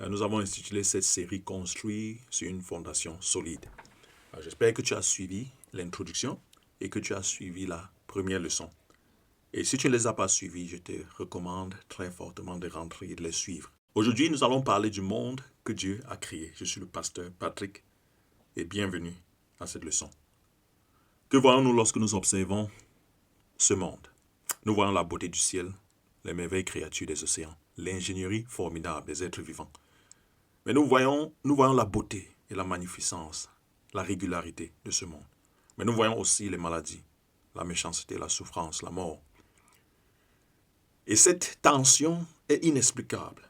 Nous avons intitulé cette série Construit sur une fondation solide. J'espère que tu as suivi l'introduction et que tu as suivi la première leçon. Et si tu ne les as pas suivis, je te recommande très fortement de rentrer et de les suivre. Aujourd'hui, nous allons parler du monde que Dieu a créé. Je suis le pasteur Patrick et bienvenue à cette leçon. Que voyons-nous lorsque nous observons ce monde? Nous voyons la beauté du ciel, les merveilles créatures des océans, l'ingénierie formidable des êtres vivants. Mais nous voyons la beauté et la magnificence, la régularité de ce monde. Mais nous voyons aussi les maladies, la méchanceté, la souffrance, la mort. Et cette tension est inexplicable.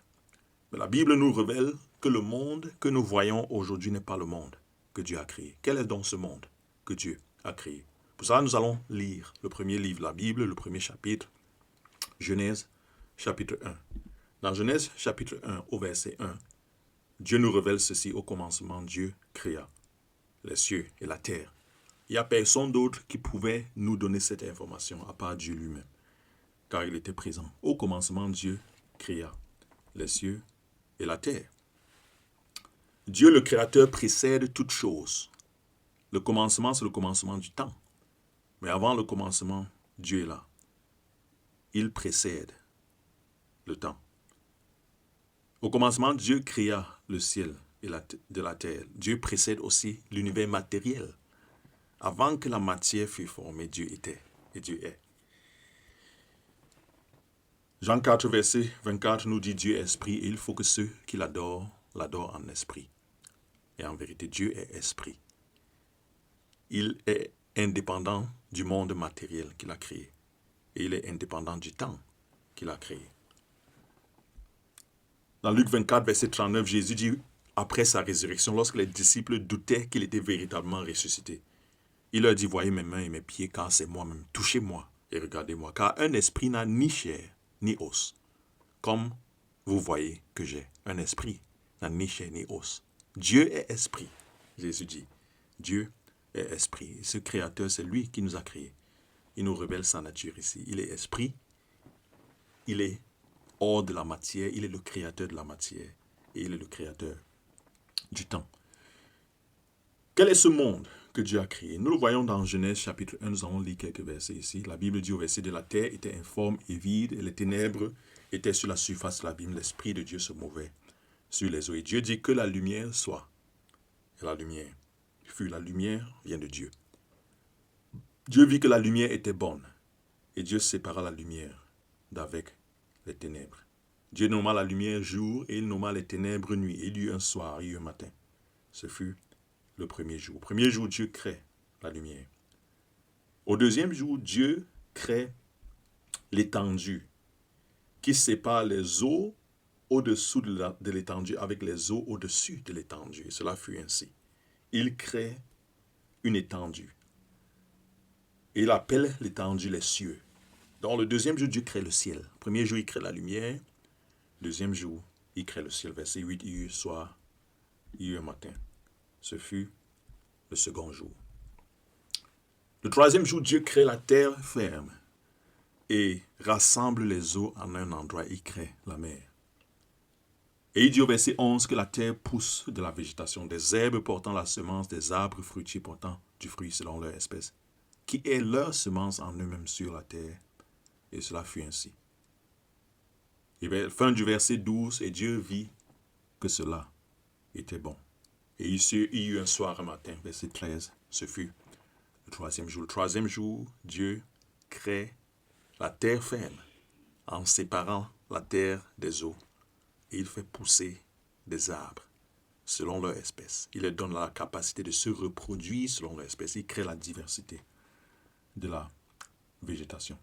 Mais la Bible nous révèle que le monde que nous voyons aujourd'hui n'est pas le monde que Dieu a créé. Quel est donc ce monde que Dieu a créé? Pour ça, nous allons lire le premier livre de la Bible, le premier chapitre, Genèse, chapitre 1. Dans Genèse, chapitre 1, au verset 1, Dieu nous révèle ceci: au commencement, Dieu créa les cieux et la terre. Il n'y a personne d'autre qui pouvait nous donner cette information à part Dieu lui-même, car il était présent. Au commencement, Dieu créa les cieux et la terre. Dieu, le Créateur, précède toute chose. Le commencement, c'est le commencement du temps. Mais avant le commencement, Dieu est là. Il précède le temps. Au commencement, Dieu créa le ciel et de la terre. Dieu précède aussi l'univers matériel. Avant que la matière fût formée, Dieu était et Dieu est. Jean 4, verset 24 nous dit: Dieu est esprit et il faut que ceux qui l'adorent en esprit et en vérité. Dieu est esprit. Il est indépendant du monde matériel qu'il a créé et il est indépendant du temps qu'il a créé. Dans Luc 24, verset 39, Jésus dit, après sa résurrection, lorsque les disciples doutaient qu'il était véritablement ressuscité, il leur dit: voyez mes mains et mes pieds, car c'est moi-même. Touchez-moi et regardez-moi, car un esprit n'a ni chair ni os, comme vous voyez que j'ai. Un esprit n'a ni chair ni os. Dieu est esprit, Jésus dit. Dieu est esprit. Et ce Créateur, c'est lui qui nous a créés. Il nous révèle sa nature ici. Il est esprit, il est hors de la matière, il est le créateur de la matière et il est le créateur du temps. Quel est ce monde que Dieu a créé? Nous le voyons dans Genèse chapitre 1, nous allons lire quelques versets ici. La Bible dit au verset de: la terre était informe et vide et les ténèbres étaient sur la surface de l'abîme. L'Esprit de Dieu se mouvait sur les eaux. Et Dieu dit que la lumière soit. Et la lumière fut. La lumière vient de Dieu. Dieu vit que la lumière était bonne et Dieu sépara la lumière d'avec les ténèbres. Dieu nomma la lumière jour et il nomma les ténèbres nuit. Et il y eut un soir, il y eut un matin. Ce fut le premier jour. Au premier jour, Dieu crée la lumière. Au deuxième jour, Dieu crée l'étendue qui sépare les eaux au-dessous de l'étendue avec les eaux au-dessus de l'étendue. Et cela fut ainsi. Il crée une étendue. Et il appelle l'étendue les cieux. Dans le deuxième jour, Dieu crée le ciel. Le premier jour, il crée la lumière. Deuxième jour, il crée le ciel. Verset 8, il y eut soir, il y eut un matin. Ce fut le second jour. Le troisième jour, Dieu crée la terre ferme et rassemble les eaux en un endroit. Il crée la mer. Et il dit au verset 11 que la terre pousse de la végétation, des herbes portant la semence, des arbres fruitiers portant du fruit selon leur espèce, qui est leur semence en eux-mêmes sur la terre. Et cela fut ainsi. Et fin du verset 12, et Dieu vit que cela était bon. Et il y eut un soir, un matin, verset 13, ce fut le troisième jour. Le troisième jour, Dieu crée la terre ferme en séparant la terre des eaux. Et il fait pousser des arbres selon leur espèce. Il leur donne la capacité de se reproduire selon leur espèce. Il crée la diversité de la végétation.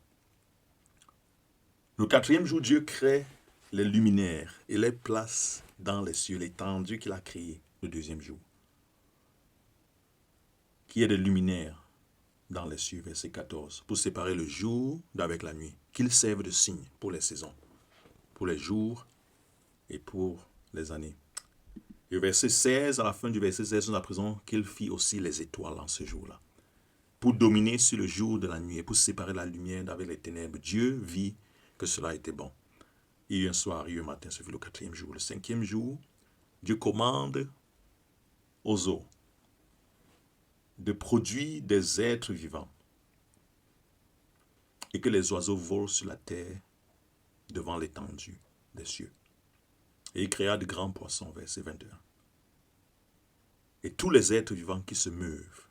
Le quatrième jour, Dieu crée les luminaires et les place dans les cieux, l'étendue qu'il a créée le deuxième jour. Qui est des luminaires dans les cieux, verset 14, pour séparer le jour d'avec la nuit, qu'ils servent de signe pour les saisons, pour les jours et pour les années. Et verset 16, à la fin du verset 16, nous apprenons qu'il fit aussi les étoiles en ce jour-là, pour dominer sur le jour de la nuit et pour séparer la lumière d'avec les ténèbres. Dieu vit que cela était bon. Il y eut un soir, il y eut un matin, ce fut le quatrième jour. Le cinquième jour, Dieu commande aux eaux de produire des êtres vivants et que les oiseaux volent sur la terre devant l'étendue des cieux. Et il créa de grands poissons, verset 21. Et tous les êtres vivants qui se meuvent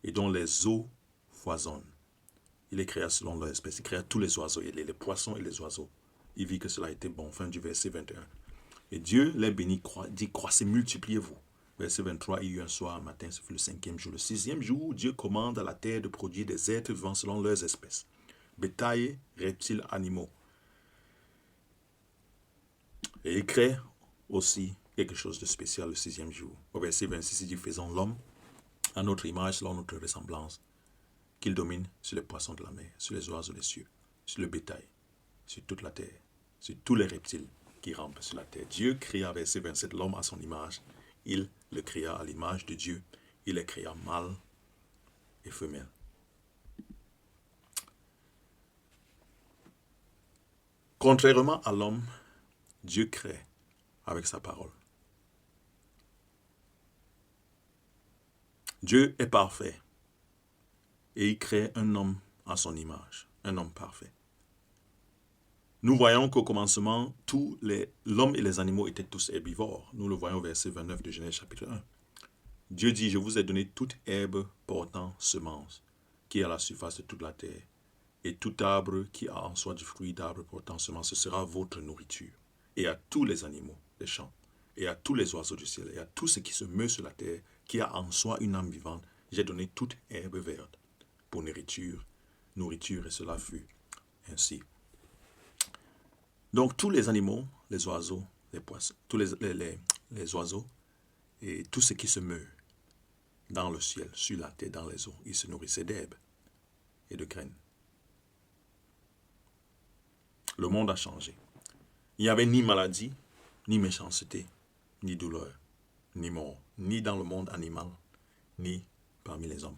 et dont les eaux foisonnent. Il les créa selon leur espèce. Il créa tous les oiseaux, les poissons et les oiseaux. Il vit que cela était bon. Fin du verset 21. Et Dieu les bénit, dit croissez, multipliez-vous. Verset 23, il y eut un soir, un matin, ce fut le 5e jour. Le 6e jour, Dieu commande à la terre de produire des êtres vivants selon leurs espèces. Bétail, reptiles, animaux. Et il crée aussi quelque chose de spécial le 6e jour. Au verset 26, il dit, faisons l'homme à notre image, selon notre ressemblance, qu'il domine sur les poissons de la mer, sur les oiseaux des cieux, sur le bétail, sur toute la terre, sur tous les reptiles qui rampent sur la terre. Dieu créa, verset 27, l'homme à son image. Il le créa à l'image de Dieu. Il les créa mâle et femelle. Contrairement à l'homme, Dieu crée avec sa parole. Dieu est parfait et il crée un homme à son image, un homme parfait. Nous voyons qu'au commencement, l'homme et les animaux étaient tous herbivores. Nous le voyons au verset 29 de Genèse chapitre 1. Dieu dit, je vous ai donné toute herbe portant semence, qui est à la surface de toute la terre, et tout arbre qui a en soi du fruit d'arbre portant semence, ce sera votre nourriture. Et à tous les animaux des champs, et à tous les oiseaux du ciel, et à tout ce qui se meut sur la terre, qui a en soi une âme vivante, j'ai donné toute herbe verte pour nourriture, et cela fut ainsi. Donc tous les animaux, les oiseaux, les poissons, tous les oiseaux, et tout ce qui se meut dans le ciel, sur la terre, dans les eaux, ils se nourrissaient d'herbes et de graines. Le monde a changé. Il n'y avait ni maladie, ni méchanceté, ni douleur, ni mort, ni dans le monde animal, ni parmi les hommes.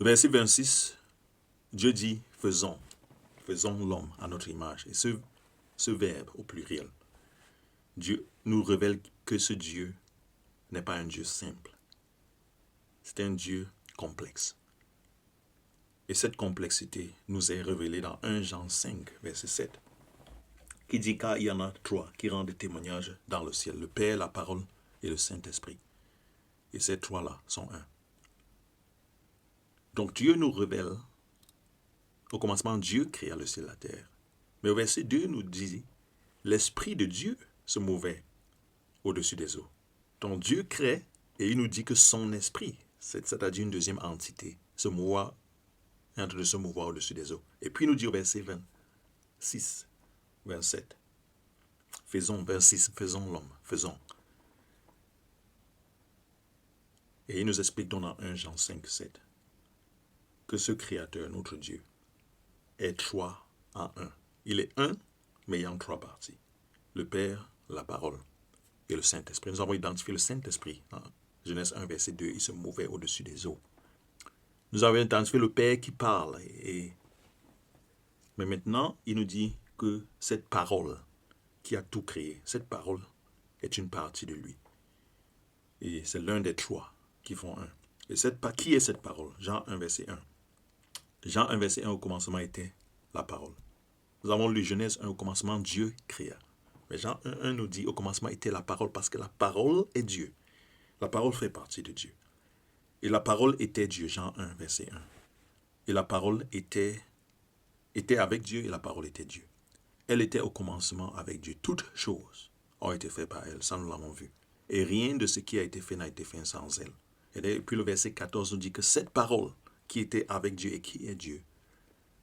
Verset 26, Dieu dit, faisons l'homme à notre image. Et ce verbe au pluriel, Dieu nous révèle que ce Dieu n'est pas un Dieu simple. C'est un Dieu complexe. Et cette complexité nous est révélée dans 1 Jean 5, verset 7, qui dit car il y en a 3 qui rendent témoignage dans le ciel, le Père, la parole et le Saint-Esprit. Et ces 3-là sont un. Donc Dieu nous révèle, au commencement Dieu créa le ciel et la terre. Mais au verset 2 nous dit, l'Esprit de Dieu se mouvait au-dessus des eaux. Donc Dieu crée et il nous dit que son esprit, c'est-à-dire une deuxième entité, est en train de se mouvoir au-dessus des eaux. Et puis il nous dit au verset 26, 27, faisons l'homme, faisons. Et il nous explique dans 1 Jean 5, 7, que ce Créateur, notre Dieu, est 3 en 1. Il est un, mais il y a en 3 parties. Le Père, la parole et le Saint-Esprit. Nous avons identifié le Saint-Esprit. Genèse 1, verset 2, il se mouvait au-dessus des eaux. Nous avons identifié le Père qui parle. Mais maintenant, il nous dit que cette parole qui a tout créé, cette parole est une partie de lui. Et c'est l'un des 3 qui font un. Et qui est cette parole? Jean 1, verset 1. Jean 1, verset 1, au commencement était la parole. Nous avons lu Genèse 1, au commencement, Dieu créa. Mais Jean 1, 1 nous dit, au commencement était la parole, parce que la parole est Dieu. La parole fait partie de Dieu. Et la parole était Dieu, Jean 1, verset 1. Et la parole était avec Dieu, et la parole était Dieu. Elle était au commencement avec Dieu. Toutes choses ont été faites par elle, ça nous l'avons vu. Et rien de ce qui a été fait n'a été fait sans elle. Et puis le verset 14 nous dit que cette parole qui était avec Dieu et qui est Dieu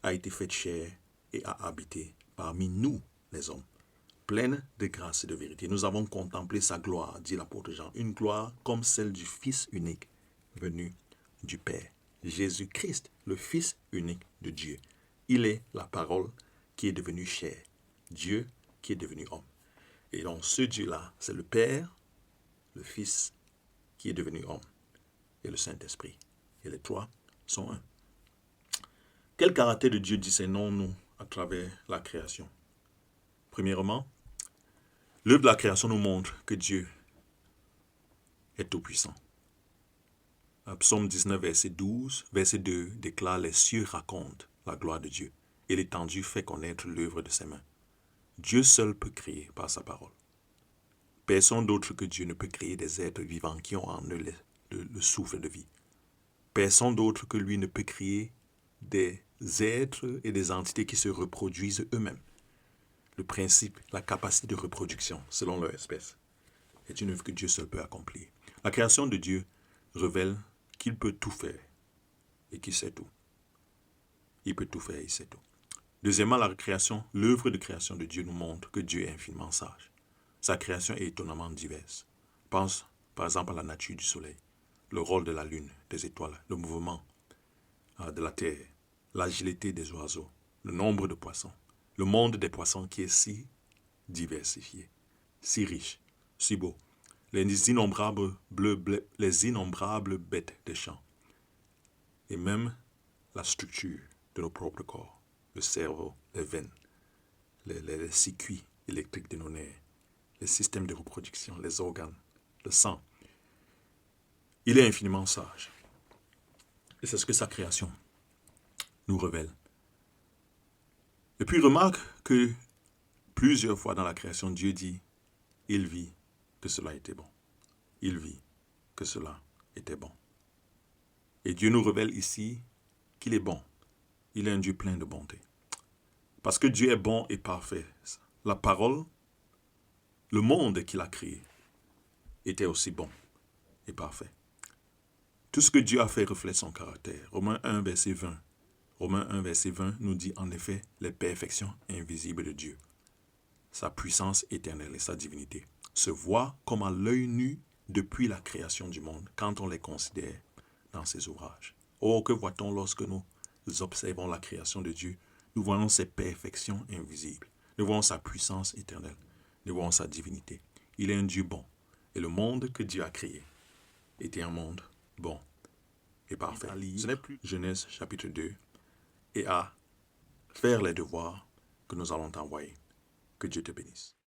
a été faite chair et a habité parmi nous, les hommes, pleine de grâce et de vérité. Nous avons contemplé sa gloire, dit l'apôtre Jean, une gloire comme celle du Fils unique venu du Père. Jésus-Christ, le Fils unique de Dieu. Il est la parole qui est devenue chair, Dieu qui est devenu homme. Et donc ce Dieu-là, c'est le Père, le Fils qui est devenu homme, et le Saint-Esprit. Et les 3 sont un. Quel caractère de Dieu discernons-nous à travers la création? Premièrement, L'œuvre de la création nous montre que Dieu est tout-puissant. Psaume 19, verset 12, verset 2 déclare « Les cieux racontent la gloire de Dieu, et l'étendue fait connaître l'œuvre de ses mains. » Dieu seul peut créer par sa parole. Personne d'autre que Dieu ne peut créer des êtres vivants qui ont en eux le souffle de vie. Personne d'autre que lui ne peut créer des êtres et des entités qui se reproduisent eux-mêmes. Le principe, la capacité de reproduction, selon leur espèce, est une œuvre que Dieu seul peut accomplir. La création de Dieu révèle qu'il peut tout faire et qu'il sait tout. Il peut tout faire et il sait tout. Deuxièmement, l'œuvre de création de Dieu nous montre que Dieu est infiniment sage. Sa création est étonnamment diverse. Pense par exemple à la nature du soleil, le rôle de la lune, des étoiles, le mouvement de la terre, l'agilité des oiseaux, le nombre de poissons, le monde des poissons qui est si diversifié, si riche, si beau, les innombrables bêtes des champs, et même la structure de nos propres corps, le cerveau, les veines, les circuits électriques de nos nerfs, les systèmes de reproduction, les organes, le sang. Il est infiniment sage. Et c'est ce que sa création nous révèle. Et puis remarque que plusieurs fois dans la création, Dieu dit, il vit que cela était bon. Il vit que cela était bon. Et Dieu nous révèle ici qu'il est bon. Il est un Dieu plein de bonté. Parce que Dieu est bon et parfait. La parole, le monde qu'il a créé, était aussi bon et parfait. Tout ce que Dieu a fait reflète son caractère. Romains 1, verset 20. Romains 1, verset 20 nous dit en effet les perfections invisibles de Dieu. Sa puissance éternelle et sa divinité se voient comme à l'œil nu depuis la création du monde quand on les considère dans ses ouvrages. Oh, que voit-on lorsque nous observons la création de Dieu? Nous voyons ses perfections invisibles. Nous voyons sa puissance éternelle. Nous voyons sa divinité. Il est un Dieu bon. Et le monde que Dieu a créé était un monde bon et parfait. Ce n'est plus Genèse chapitre 2 et à faire les devoirs que nous allons t'envoyer. Que Dieu te bénisse.